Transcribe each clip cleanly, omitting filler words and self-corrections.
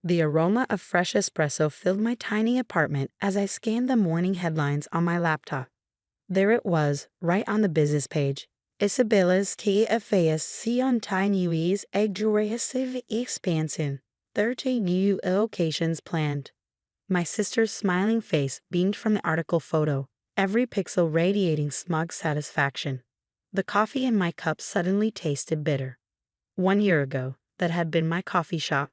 The aroma of fresh espresso filled my tiny apartment as I scanned the morning headlines on my laptop. There it was, right on the business page. Isabella's TFAS Siontai aggressive expansion. 30 new locations planned. My sister's smiling face beamed from the article photo, every pixel radiating smug satisfaction. The coffee in my cup suddenly tasted bitter. 1 year ago, that had been my coffee shop.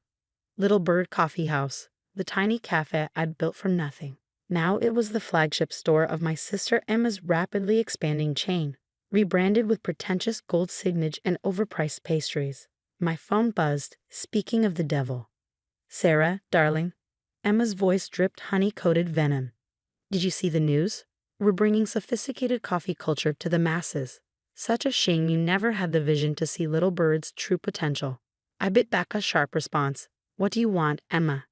Little Bird Coffee House, the tiny cafe I'd built from nothing. Now it was the flagship store of my sister Emma's rapidly expanding chain, rebranded with pretentious gold signage and overpriced pastries. My phone buzzed, speaking of the devil. "Sarah, darling." Emma's voice dripped honey-coated venom. "Did you see the news? We're bringing sophisticated coffee culture to the masses. Such a shame you never had the vision to see Little Bird's true potential." I bit back a sharp response. "What do you want, Emma?"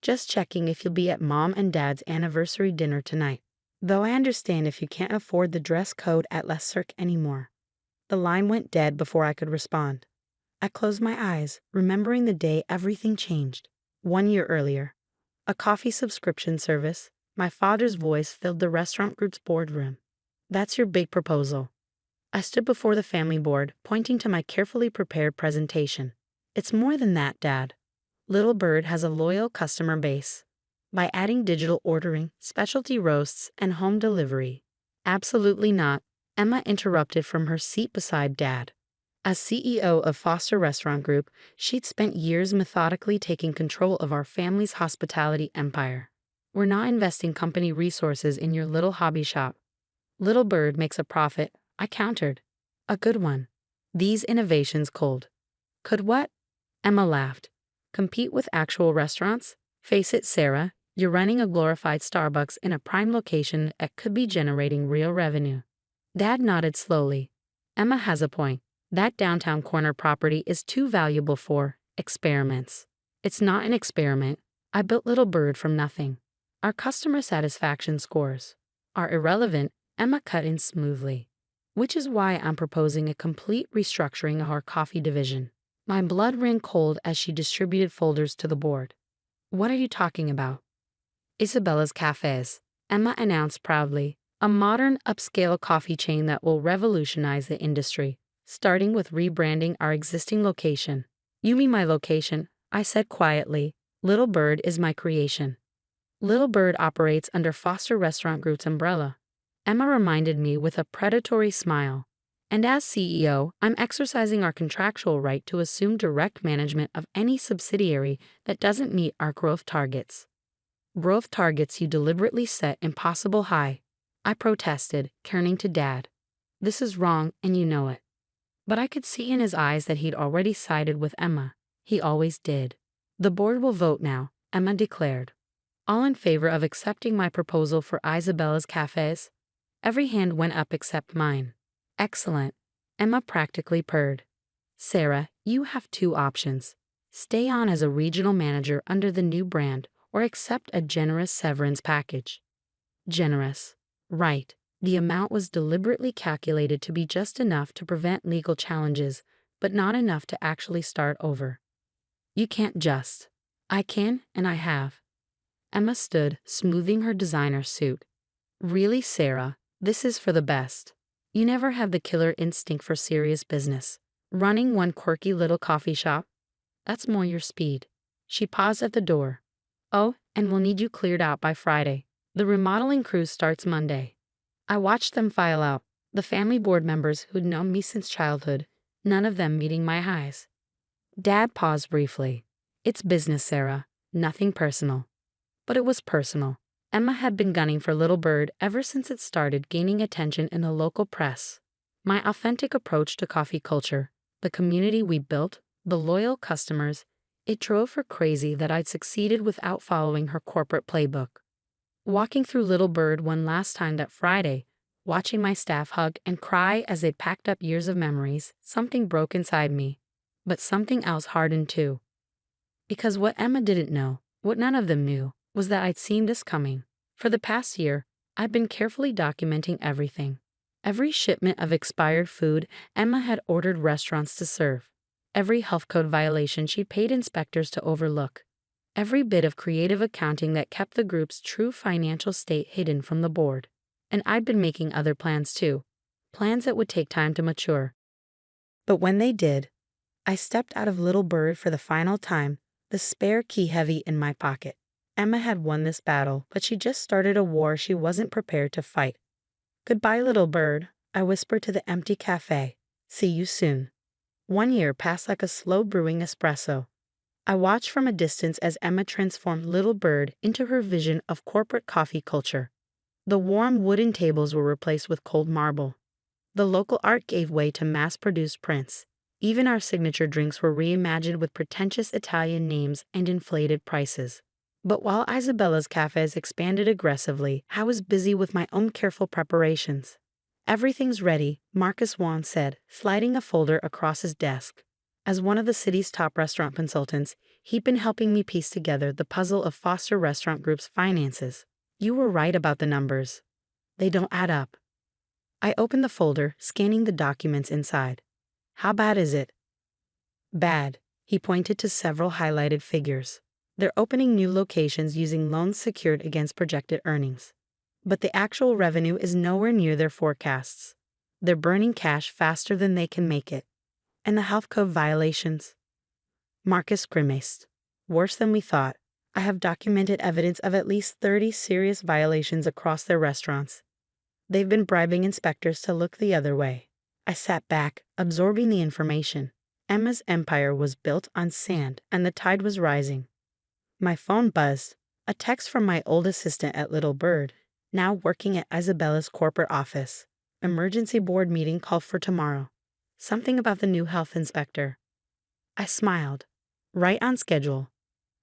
"Just checking if you'll be at Mom and Dad's anniversary dinner tonight. Though I understand if you can't afford the dress code at Le Cirque anymore." The line went dead before I could respond. I closed my eyes, remembering the day everything changed. 1 year earlier. A coffee subscription service. My father's voice filled the restaurant group's boardroom. "That's your big proposal." I stood before the family board, pointing to my carefully prepared presentation. "It's more than that, Dad. Little Bird has a loyal customer base. By adding digital ordering, specialty roasts, and home delivery." "Absolutely not," Emma interrupted from her seat beside Dad. As CEO of Foster Restaurant Group, she'd spent years methodically taking control of our family's hospitality empire. "We're not investing company resources in your little hobby shop." "Little Bird makes a profit," I countered. "A good one." "These innovations cold." "Could what?" Emma laughed. "Compete with actual restaurants? Face it, Sarah, you're running a glorified Starbucks in a prime location that could be generating real revenue." Dad nodded slowly. "Emma has a point. That downtown corner property is too valuable for experiments." "It's not an experiment. I built Little Bird from nothing. Our customer satisfaction scores are irrelevant," Emma cut in smoothly. "Which is why I'm proposing a complete restructuring of our coffee division." My blood ran cold as she distributed folders to the board. "What are you talking about?" "Isabella's Cafes," Emma announced proudly. "A modern, upscale coffee chain that will revolutionize the industry, starting with rebranding our existing location." "You mean my location," I said quietly. "Little Bird is my creation." "Little Bird operates under Foster Restaurant Group's umbrella," Emma reminded me with a predatory smile. "And as CEO, I'm exercising our contractual right to assume direct management of any subsidiary that doesn't meet our growth targets." "Growth targets you deliberately set impossible high," I protested, turning to Dad. "This is wrong, and you know it." But I could see in his eyes that he'd already sided with Emma. He always did. "The board will vote now," Emma declared. "All in favor of accepting my proposal for Isabella's Cafes?" Every hand went up except mine. "Excellent," Emma practically purred. "Sarah, you have two options. Stay on as a regional manager under the new brand, or accept a generous severance package." Generous. Right. The amount was deliberately calculated to be just enough to prevent legal challenges, but not enough to actually start over. "You can't just." "I can, and I have." Emma stood, smoothing her designer suit. "Really, Sarah, this is for the best. You never had the killer instinct for serious business. Running one quirky little coffee shop? That's more your speed." She paused at the door. "Oh, and we'll need you cleared out by Friday. The remodeling cruise starts Monday." I watched them file out, the family board members who'd known me since childhood, none of them meeting my eyes. Dad paused briefly. "It's business, Sarah, nothing personal." But it was personal. Emma had been gunning for Little Bird ever since it started gaining attention in the local press. My authentic approach to coffee culture, the community we built, the loyal customers, it drove her crazy that I'd succeeded without following her corporate playbook. Walking through Little Bird one last time that Friday, watching my staff hug and cry as they'd packed up years of memories, something broke inside me. But something else hardened too. Because what Emma didn't know, what none of them knew, was that I'd seen this coming. For the past year, I'd been carefully documenting everything. Every shipment of expired food Emma had ordered restaurants to serve. Every health code violation she paid inspectors to overlook. Every bit of creative accounting that kept the group's true financial state hidden from the board. And I'd been making other plans too. Plans that would take time to mature. But when they did, I stepped out of Little Bird for the final time, the spare key heavy in my pocket. Emma had won this battle, but she just started a war she wasn't prepared to fight. "Goodbye, Little Bird," I whispered to the empty cafe. "See you soon." 1 year passed like a slow brewing espresso. I watched from a distance as Emma transformed Little Bird into her vision of corporate coffee culture. The warm wooden tables were replaced with cold marble. The local art gave way to mass-produced prints. Even our signature drinks were reimagined with pretentious Italian names and inflated prices. But while Isabella's cafes expanded aggressively, I was busy with my own careful preparations. "Everything's ready," Marcus Wan said, sliding a folder across his desk. As one of the city's top restaurant consultants, he'd been helping me piece together the puzzle of Foster Restaurant Group's finances. "You were right about the numbers. They don't add up." I opened the folder, scanning the documents inside. "How bad is it?" "Bad." He pointed to several highlighted figures. "They're opening new locations using loans secured against projected earnings. But the actual revenue is nowhere near their forecasts. They're burning cash faster than they can make it. And the health code violations?" Marcus grimaced. "Worse than we thought. I have documented evidence of at least 30 serious violations across their restaurants. They've been bribing inspectors to look the other way." I sat back, absorbing the information. Emma's empire was built on sand, and the tide was rising. My phone buzzed. A text from my old assistant at Little Bird, now working at Isabella's corporate office. "Emergency board meeting called for tomorrow." Something about the new health inspector. I smiled. Right on schedule.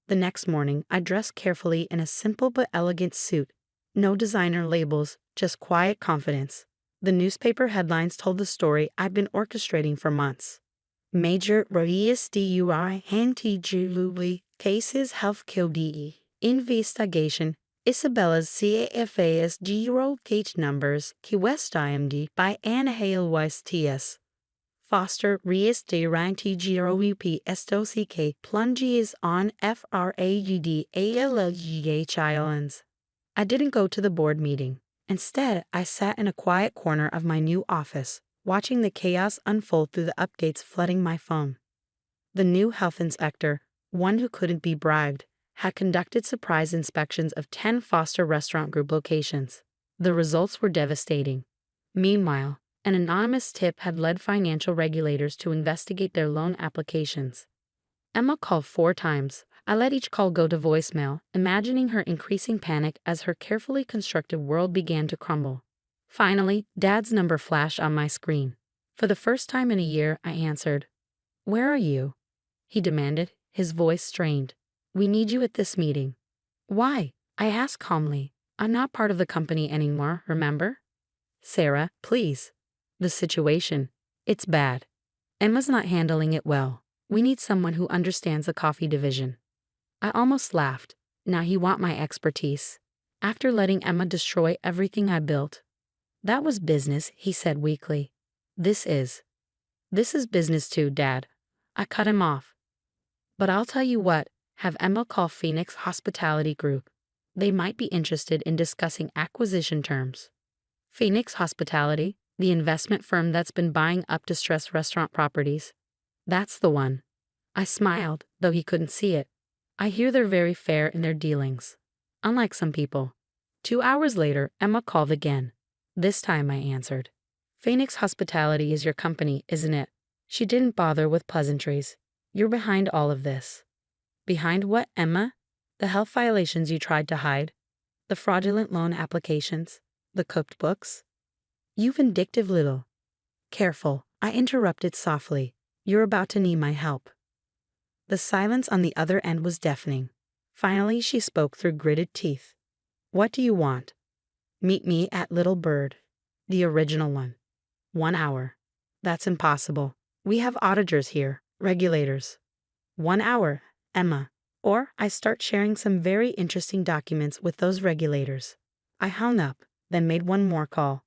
The next morning, I dressed carefully in a simple but elegant suit. No designer labels, just quiet confidence. The newspaper headlines told the story I'd been orchestrating for months. "Major Reyes DUI Anti-Julie Cases Health QDE. Investigation. Isabella's CAFAS Giro Gate Numbers Key West IMD by Anna Hale Weiss TS. Foster Reyes de Ranti Giro UP SOCK plunges on FRAUD ALLGH Islands." I didn't go to the board meeting. Instead, I sat in a quiet corner of my new office, watching the chaos unfold through the updates flooding my phone. The new health inspector, one who couldn't be bribed, had conducted surprise inspections of 10 Foster Restaurant Group locations. The results were devastating. Meanwhile, an anonymous tip had led financial regulators to investigate their loan applications. Emma called 4 times. I let each call go to voicemail, imagining her increasing panic as her carefully constructed world began to crumble. Finally, Dad's number flashed on my screen. For the first time in a year, I answered. "Where are you?" he demanded, his voice strained. "We need you at this meeting." "Why?" I asked calmly. "I'm not part of the company anymore, remember?" "Sarah, please." "The situation. It's bad. Emma's not handling it well. We need someone who understands the coffee division." I almost laughed. Now he want my expertise. After letting Emma destroy everything I built. "That was business," he said weakly. This is business too, Dad." I cut him off. "But I'll tell you what, have Emma call Phoenix Hospitality Group. They might be interested in discussing acquisition terms." Phoenix Hospitality, the investment firm that's been buying up distressed restaurant properties. "That's the one." I smiled, though he couldn't see it. "I hear they're very fair in their dealings. Unlike some people." 2 hours later, Emma called again. This time I answered. "Phoenix Hospitality is your company, isn't it?" She didn't bother with pleasantries. "You're behind all of this." "Behind what, Emma?" "The health violations you tried to hide. The fraudulent loan applications. The cooked books." "You vindictive little—" "Careful," I interrupted softly. "You're about to need my help." The silence on the other end was deafening. Finally, she spoke through gritted teeth. "What do you want?" "Meet me at Little Bird. The original one. 1 hour." "That's impossible. We have auditors here, regulators." 1 hour, Emma. Or I start sharing some very interesting documents with those regulators. I hung up, then made one more call.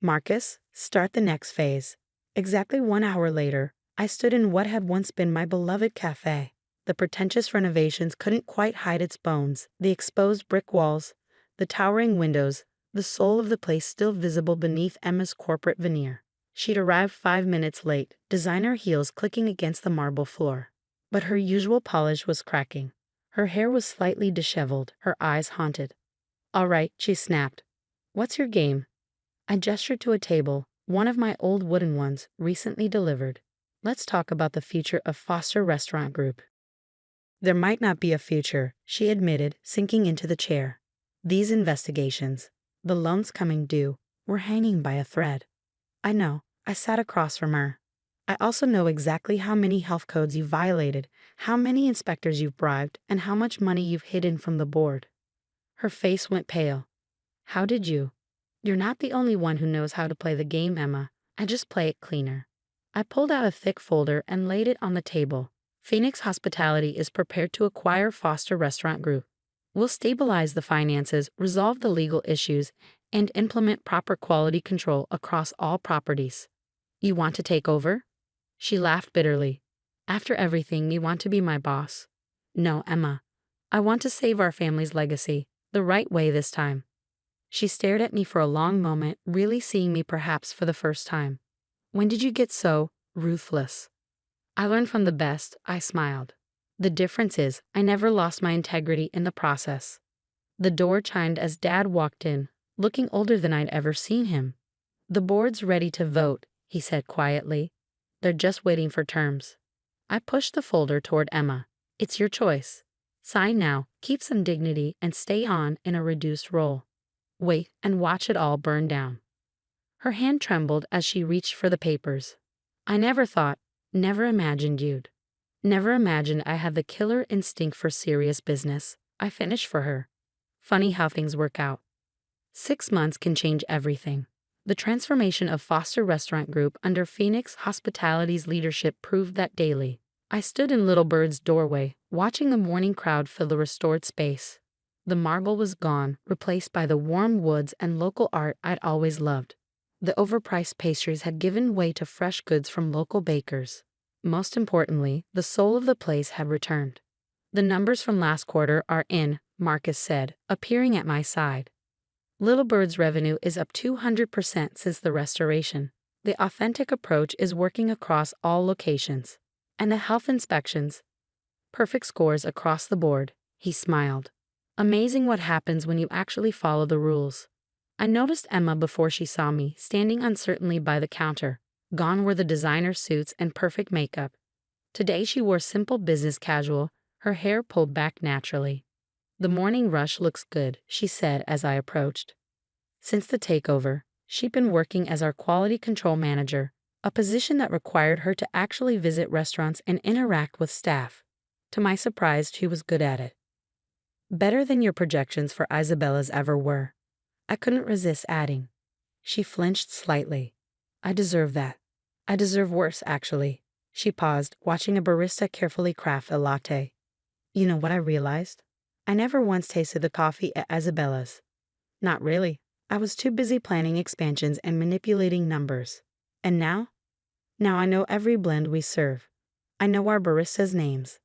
"Marcus, start the next phase." Exactly 1 hour later, I stood in what had once been my beloved cafe. The pretentious renovations couldn't quite hide its bones, the exposed brick walls, the towering windows, the soul of the place still visible beneath Emma's corporate veneer. She'd arrived 5 minutes late, designer heels clicking against the marble floor. But her usual polish was cracking. Her hair was slightly disheveled, her eyes haunted. "All right," she snapped. "What's your game?" I gestured to a table, one of my old wooden ones, recently delivered. "Let's talk about the future of Foster Restaurant Group." "There might not be a future," she admitted, sinking into the chair. "These investigations, the loans coming due, we're hanging by a thread." "I know." I sat across from her. "I also know exactly how many health codes you've violated, how many inspectors you've bribed, and how much money you've hidden from the board." Her face went pale. "How did you?" "You're not the only one who knows how to play the game, Emma. I just play it cleaner." I pulled out a thick folder and laid it on the table. "Phoenix Hospitality is prepared to acquire Foster Restaurant Group. We'll stabilize the finances, resolve the legal issues, and implement proper quality control across all properties." "You want to take over?" She laughed bitterly. "After everything, you want to be my boss?" "No, Emma. I want to save our family's legacy, the right way this time." She stared at me for a long moment, really seeing me perhaps for the first time. "When did you get so ruthless?" "I learned from the best," I smiled. "The difference is, I never lost my integrity in the process." The door chimed as Dad walked in, looking older than I'd ever seen him. "The board's ready to vote," he said quietly. "They're just waiting for terms." I pushed the folder toward Emma. "It's your choice. Sign now, keep some dignity, and stay on in a reduced role. Wait and watch it all burn down." Her hand trembled as she reached for the papers. "I never thought, never imagined you'd. Never imagined I had the killer instinct for serious business," I finished for her. Funny how things work out. 6 months can change everything. The transformation of Foster Restaurant Group under Phoenix Hospitality's leadership proved that daily. I stood in Little Bird's doorway, watching the morning crowd fill the restored space. The marble was gone, replaced by the warm woods and local art I'd always loved. The overpriced pastries had given way to fresh goods from local bakers. Most importantly, the soul of the place had returned. "The numbers from last quarter are in," Marcus said, appearing at my side. "Little Bird's revenue is up 200% since the restoration. The authentic approach is working across all locations. And the health inspections? Perfect scores across the board," he smiled. "Amazing what happens when you actually follow the rules." I noticed Emma before she saw me, standing uncertainly by the counter. Gone were the designer suits and perfect makeup. Today she wore simple business casual, her hair pulled back naturally. "The morning rush looks good," she said as I approached. Since the takeover, she'd been working as our quality control manager, a position that required her to actually visit restaurants and interact with staff. To my surprise, she was good at it. "Better than your projections for Isabella's ever were." I couldn't resist adding. She flinched slightly. "I deserve that. I deserve worse, actually." She paused, watching a barista carefully craft a latte. "You know what I realized? I never once tasted the coffee at Isabella's." "Not really. I was too busy planning expansions and manipulating numbers. And now? Now I know every blend we serve. I know our baristas' names.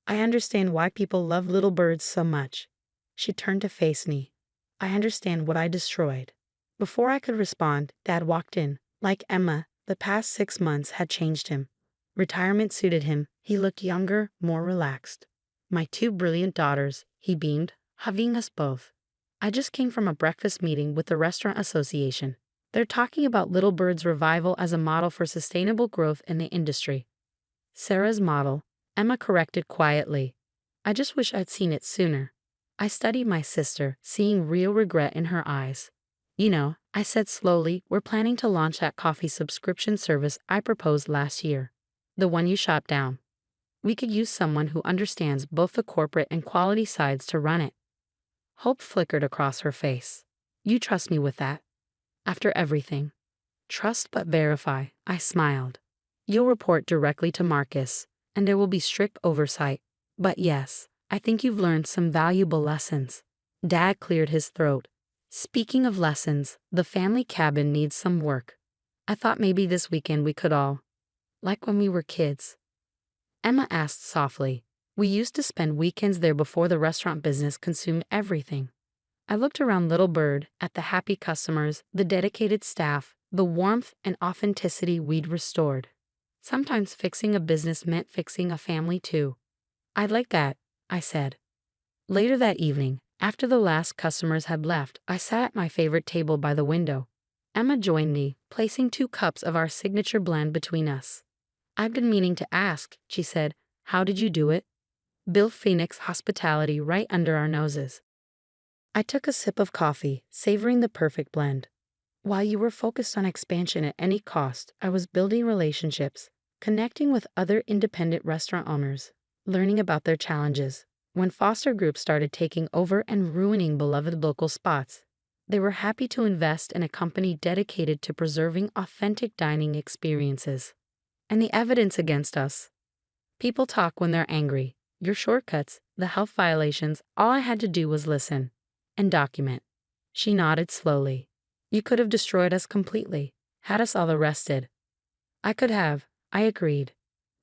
I understand why people love Little Birds so much." She turned to face me. "I understand what I destroyed." Before I could respond, Dad walked in. Like Emma, the past 6 months had changed him. Retirement suited him. He looked younger, more relaxed. "My two brilliant daughters," he beamed, hugging us both. "I just came from a breakfast meeting with the Restaurant Association. They're talking about Little Bird's revival as a model for sustainable growth in the industry." "Sarah's model," Emma corrected quietly. "I just wish I'd seen it sooner." I studied my sister, seeing real regret in her eyes. "You know," I said slowly, "we're planning to launch that coffee subscription service I proposed last year. The one you shot down. We could use someone who understands both the corporate and quality sides to run it." Hope flickered across her face. "You trust me with that?" "After everything." "Trust but verify," I smiled. "You'll report directly to Marcus, and there will be strict oversight. But yes, I think you've learned some valuable lessons." Dad cleared his throat. "Speaking of lessons, the family cabin needs some work. I thought maybe this weekend we could all, like when we were kids." Emma asked softly, We used to spend weekends there before the restaurant business consumed everything. I looked around Little Bird at the happy customers, the dedicated staff, the warmth and authenticity we'd restored. Sometimes fixing a business meant fixing a family too. "I'd like that," I said. Later that evening, after the last customers had left, I sat at my favorite table by the window. Emma joined me, placing 2 cups of our signature blend between us. "I've been meaning to ask," she said. "How did you do it?" Bill Phoenix hospitality right under our noses. I took a sip of coffee, savoring the perfect blend. While you were focused on expansion at any cost, I was building relationships, connecting with other independent restaurant owners, learning about their challenges. When foster groups started taking over and ruining beloved local spots, they were happy to invest in a company dedicated to preserving authentic dining experiences. And the evidence against us. People talk when they're angry. Your shortcuts, the health violations, all I had to do was listen and document. She nodded slowly. You could have destroyed us completely, had us all arrested. I could have, I agreed.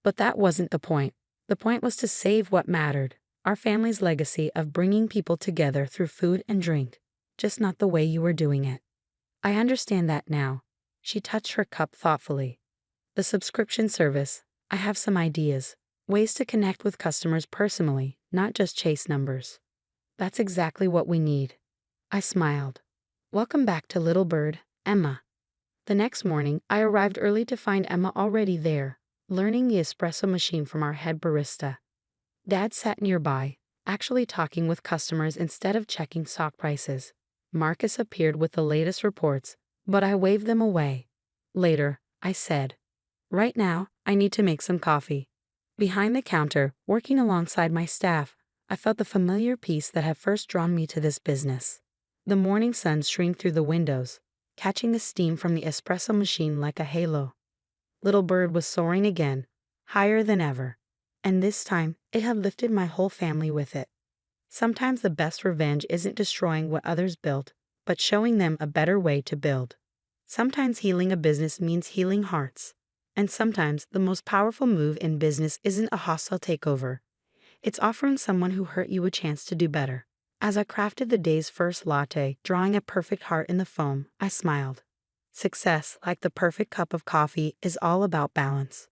But that wasn't the point. The point was to save what mattered, our family's legacy of bringing people together through food and drink, just not the way you were doing it. I understand that now. She touched her cup thoughtfully. The subscription service, I have some ideas, ways to connect with customers personally, not just chase numbers. That's exactly what we need. I smiled. Welcome back to Little Bird, Emma. The next morning, I arrived early to find Emma already there, learning the espresso machine from our head barista. Dad sat nearby, actually talking with customers instead of checking stock prices. Marcus appeared with the latest reports, but I waved them away. Later, I said, "Right now, I need to make some coffee." Behind the counter, working alongside my staff, I felt the familiar peace that had first drawn me to this business. The morning sun streamed through the windows, catching the steam from the espresso machine like a halo. Little Bird was soaring again, higher than ever, and this time it had lifted my whole family with it. Sometimes the best revenge isn't destroying what others built, but showing them a better way to build. Sometimes healing a business means healing hearts. And sometimes the most powerful move in business isn't a hostile takeover. It's offering someone who hurt you a chance to do better. As I crafted the day's first latte, drawing a perfect heart in the foam, I smiled. Success, like the perfect cup of coffee, is all about balance.